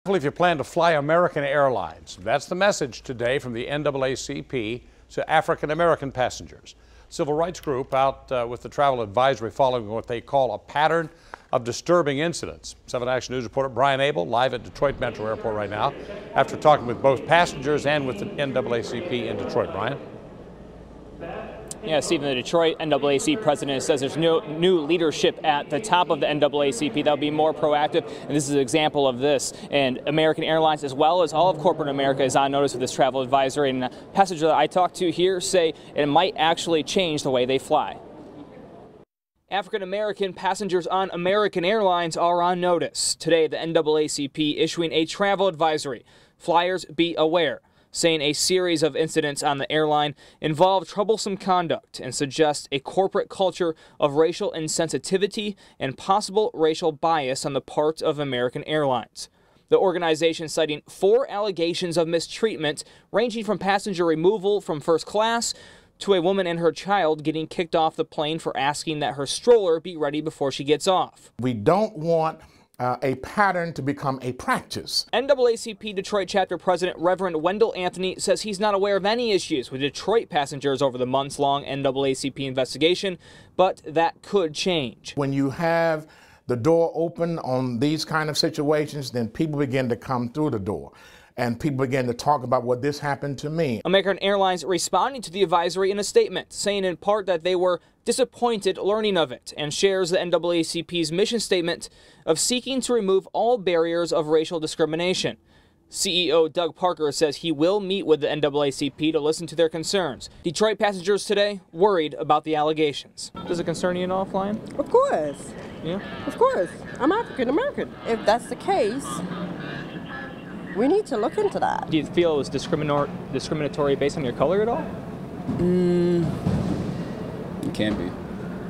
Careful if you plan to fly American Airlines. That's the message today from the NAACP to African American passengers. Civil rights group out with the travel advisory following what they call a pattern of disturbing incidents. 7 Action News reporter Brian Abel live at Detroit Metro Airport right now after talking with both passengers and with the NAACP in Detroit. Brian? Yeah, Stephen, the Detroit NAACP president says there's no new leadership at the top of the NAACP that will be more proactive, and this is an example of this. And American Airlines, as well as all of corporate America, is on notice with this travel advisory. And a passenger that I talked to here say it might actually change the way they fly. African American passengers on American Airlines are on notice. Today, the NAACP issuing a travel advisory. Flyers, be aware, saying a series of incidents on the airline involve troublesome conduct and suggest a corporate culture of racial insensitivity and possible racial bias on the part of American Airlines. The organization citing 4 allegations of mistreatment ranging from passenger removal from first class to a woman and her child getting kicked off the plane for asking that her stroller be ready before she gets off. We don't want a pattern to become a practice. NAACP Detroit chapter president Reverend Wendell Anthony says he's not aware of any issues with Detroit passengers over the months-long NAACP investigation, but that could change. When you have the door open on these kind of situations, then people begin to come through the door. And people begin to talk about what this happened to me. American Airlines responding to the advisory in a statement, saying in part that they were disappointed learning of it, and shares the NAACP's mission statement of seeking to remove all barriers of racial discrimination. CEO Doug Parker says he will meet with the NAACP to listen to their concerns. Detroit passengers today worried about the allegations. Does it concern you at all, flying? Of course. Yeah? Of course. I'm African American. If that's the case, we need to look into that. Do you feel it was discriminatory based on your color at all? It can be.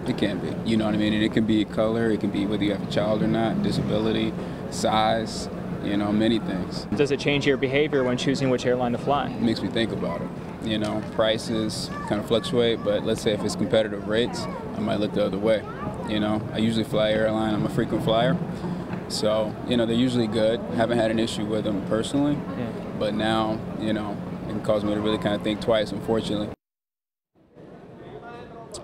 It can be. You know what I mean? And it can be color, it can be whether you have a child or not, disability, size, you know, many things. Does it change your behavior when choosing which airline to fly? It makes me think about it. You know, prices kind of fluctuate, but let's say if it's competitive rates, I might look the other way. You know, I usually fly airline, I'm a frequent flyer. So, you know, they're usually good. Haven't had an issue with them personally, but now, you know, it can cause me to really kind of think twice, unfortunately.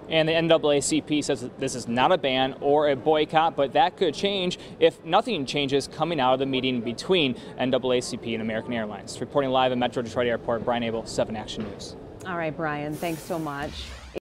And the NAACP says that this is not a ban or a boycott, but that could change if nothing changes coming out of the meeting between NAACP and American Airlines. Reporting live at Metro Detroit Airport, Brian Abel, 7 Action News. All right, Brian, thanks so much.